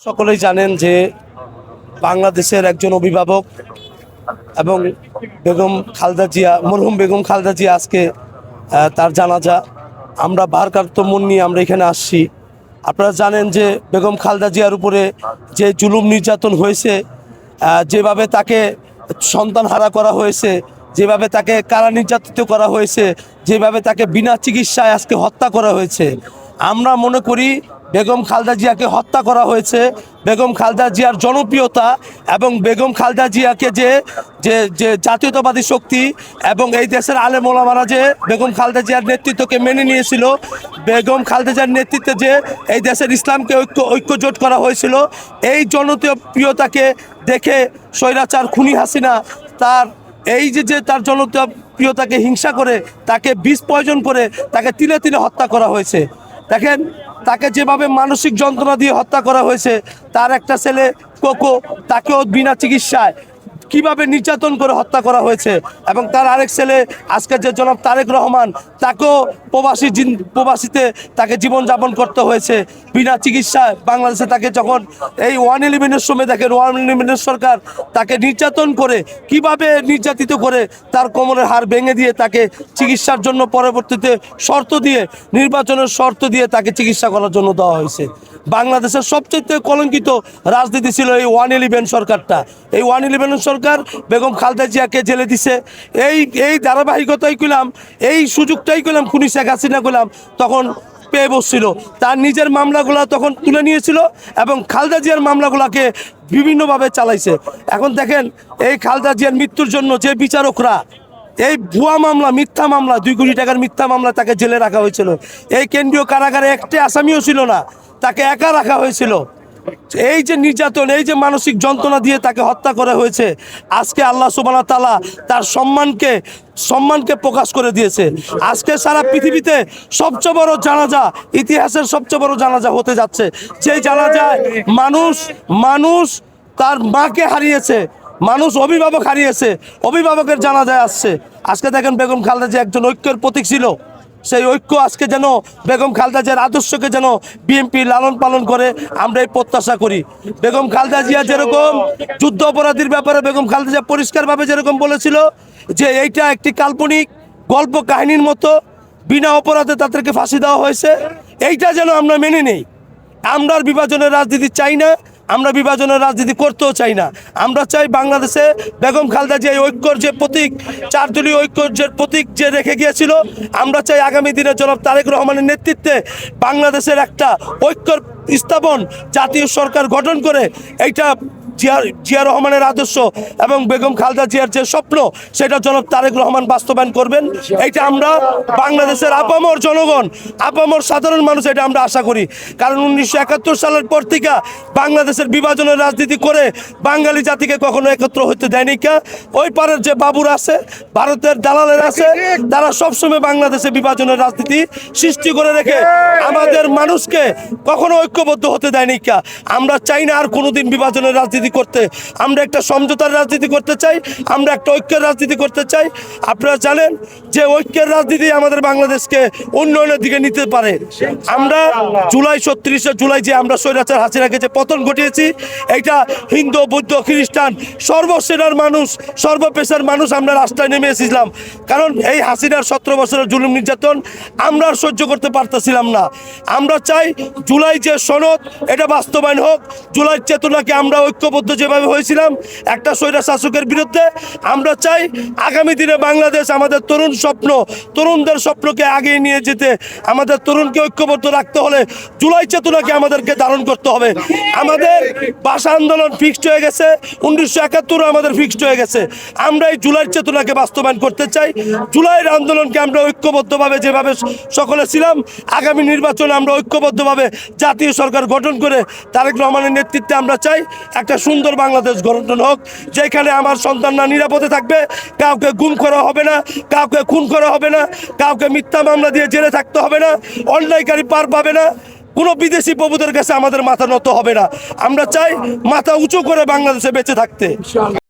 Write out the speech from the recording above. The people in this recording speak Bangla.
সকলেই জানেন যে বাংলাদেশের একজন অভিভাবক এবং বেগম খালেদা জিয়া, মরহুম বেগম খালেদা জিয়া আজকে তার জানাজা। আমরা ভারাক্রান্ত মন নিয়ে আমরা এখানে আসছি। আপনারা জানেন যে বেগম খালেদা জিয়ার উপরে যে জুলুম নির্যাতন হয়েছে, যেভাবে তাকে সন্তান হারা করা হয়েছে, যেভাবে তাকে কারা নির্যাতিত করা হয়েছে, যেভাবে তাকে বিনা চিকিৎসায় আজকে হত্যা করা হয়েছে, আমরা মনে করি বেগম খালেদা জিয়াকে হত্যা করা হয়েছে। বেগম খালেদা জিয়ার জনপ্রিয়তা এবং বেগম খালেদা জিয়াকে যে যে যে জাতীয়তাবাদী শক্তি এবং এই দেশের আলেম ওলামারা যে বেগম খালেদা জিয়ার নেতৃত্বকে মেনে নিয়েছিল, বেগম খালেদা জিয়ার নেতৃত্বে যে এই দেশের ইসলামকে ঐক্যজোট করা হয়েছিল, এই জনপ্রিয়তাকে দেখে স্বৈরাচার খুনি হাসিনা তার এই যে তার জনপ্রিয়তাকে হিংসা করে তাকে বিষ পয়জন করে তাকে তিলে তিলে হত্যা করা হয়েছে। দেখেন, তাকে যেভাবে মানসিক যন্ত্রণা দিয়ে হত্যা করা হয়েছে, তার একটা ছেলে কোকো, তাকেও বিনা চিকিৎসায় কিভাবে নির্যাতন করে হত্যা করা হয়েছে, এবং তার আরেক ছেলে আজকে যে জনাব তারেক রহমান, তাকেও প্রবাসীতে তাকে জীবনযাপন করতে হয়েছে বিনা চিকিৎসায়। বাংলাদেশে তাকে যখন এই 111-এর সময় দেখেন 111 সরকার তাকে নির্যাতন করে, কিভাবে নির্যাতিত করে তার কোমরের হাড় ভেঙে দিয়ে তাকে চিকিৎসার জন্য পরবর্তীতে শর্ত দিয়ে, নির্বাচনের শর্ত দিয়ে তাকে চিকিৎসা করার জন্য দেওয়া হয়েছে। বাংলাদেশের সবচেয়ে কলঙ্কিত রাজনীতি ছিল এই 111 সরকারটা। এই 111 সরকার বেগম খালেদা জিয়াকে জেলে দিছে। এই ধারাবাহিকতাই কইলাম, এই সুযোগটাই কইলাম খুনি শেখ হাসিনা কইলাম তখন পেয়ে বসছিল। তার নিজের মামলাগুলো তখন তুলে নিয়েছিল এবং খালেদা জিয়ার মামলাগুলোকে বিভিন্নভাবে চালাইছে। এখন দেখেন, এই খালেদা জিয়ার মৃত্যুর জন্য যে বিচারকরা এই ভুয়া মামলা, মিথ্যা মামলা, 2 কোটি টাকার মিথ্যা মামলা তাকে জেলে রাখা হয়েছিল। এই কেন্দ্রীয় কারাগারে একটি আসামিও ছিল না, তাকে একা রাখা হয়েছিল। এই যে নির্যাতন, এই যে মানসিক যন্ত্রণা দিয়ে তাকে হত্যা করা হয়েছে, আজকে আল্লাহ সুবহানাহু ওয়া তাআলা তার সম্মানকে প্রকাশ করে দিয়েছে। আজকে সারা পৃথিবীতে সবচেয়ে বড় জানাজা, ইতিহাসের সবচেয়ে বড় জানাজা হতে যাচ্ছে। যেই জানাজায় মানুষ তার মাকে হারিয়েছে, মানুষ অভিভাবক হারিয়েছে, অভিভাবকের জানাজায় আসছে। আজকে দেখেন, বেগম খালেদা জিয়া একজন ঐক্যের প্রতীক ছিল। সেই ঐক্য আজকে যেন বেগম খালেদা জিয়ার আদর্শকে যেন বিএনপি লালন পালন করে, আমরা এই প্রত্যাশা করি। বেগম খালেদা জিয়া যেরকম যুদ্ধ অপরাধীর ব্যাপারে বেগম খালেদা জিয়া পরিষ্কারভাবে যেরকম বলেছিল যে এইটা একটি কাল্পনিক গল্প কাহিনীর মতো, বিনা অপরাধে তাদেরকে ফাঁসি দেওয়া হয়েছে, এইটা যেন আমরা মেনে নেই। আমরা বিভাজনের রাজনীতি চাই না, আমরা বিভাজনের রাজনীতি করতেও চাই না। আমরা চাই বাংলাদেশে বেগম খালেদা জিয়া ঐক্যর যে প্রতীক, 4 দলীয় ঐক্যের প্রতীক যে রেখে গিয়েছিল, আমরা চাই আগামী দিনে জনাব তারেক রহমানের নেতৃত্বে বাংলাদেশের একটা ঐক্যর স্থাপন, জাতীয় সরকার গঠন করে এইটা জিয়া রহমানের আদর্শ এবং বেগম খালেদা জিয়ার যে স্বপ্ন, সেটা জনাব তারেক রহমান বাস্তবায়ন করবেন। এইটা আমরা বাংলাদেশের আপামর জনগণ, আপামর সাধারণ মানুষ এটা আমরা আশা করি। কারণ 1971 সালের পর থেকে বাংলাদেশের বিভাজনের রাজনীতি করে বাঙালি জাতিকে কখনো একত্র হতে দেয়নি। ওই পারের যে বাবুর আছে, ভারতের দালালের আছে, তারা সবসময় বাংলাদেশে বিভাজনের রাজনীতি সৃষ্টি করে রেখে আমাদের মানুষকে কখনো ঐক্যবদ্ধ হতে দেয়নি। আমরা চাই না আর কোনোদিন বিভাজনের রাজনীতি করতে। আমরা একটা সমঝোতার রাজনীতি করতে চাই, আমরা একটা ঐক্যের রাজনীতি করতে চাই। আপনারা জানেন যে ঐক্যের রাজনীতি আমাদের বাংলাদেশকে উন্নয়নের দিকে নিতে পারে। আমরা 36 জুলাই যে আমরা স্বৈরাচার হাসিনাকে যে পতন ঘটিয়েছি, এইটা হিন্দু, বৌদ্ধ, খ্রিস্টান, সর্বশ্রেণীর মানুষ, সর্বপেশার মানুষ আমরা রাস্তায় নেমে এসেছিলাম। কারণ এই হাসিনার 17 বছরের জুলুম নির্যাতন আমরা আর সহ্য করতে পারতেছিলাম না। আমরা চাই জুলাই যে সনদ, এটা বাস্তবায়ন হোক। জুলাই চেতনাকে আমরা ঐক্যবদ্ধ যেভাবে হয়েছিলাম একটা স্বৈরা শাসকের বিরুদ্ধে, আমরা চাই আগামী দিনে বাংলাদেশ, আমাদের তরুণদের স্বপ্নকে আগিয়ে নিয়ে যেতে আমাদের তরুণকে ঐক্যবদ্ধ রাখতে হলে জুলাই চেতনাকে আমাদেরকে ধারণ করতে হবে। আমাদের ভাষা আন্দোলন ফিক্সড হয়ে গেছে, 1971 আমাদের ফিক্সড হয়ে গেছে। আমরা এই জুলাই চেতনাকে বাস্তবায়ন করতে চাই। জুলাইয়ের আন্দোলনকে আমরা ঐক্যবদ্ধভাবে যেভাবে সকলে ছিলাম, আগামী নির্বাচনে আমরা ঐক্যবদ্ধভাবে জাতীয় সরকার গঠন করে তারেক রহমানের নেতৃত্বে আমরা চাই একটা সুন্দর বাংলাদেশ গঠন হোক, যেখানে আমার সন্তানরা নিরাপদে থাকবে, কাউকে গুম করা হবে না, কাউকে খুন করা হবে না, কাউকে মিথ্যা মামলা দিয়ে জেলে থাকতে হবে না, অন্যায়কারী পার পাবে না, কোনো বিদেশি প্রভুদের কাছে আমাদের মাথা নত হবে না। আমরা চাই মাথা উঁচু করে বাংলাদেশে বেঁচে থাকতে।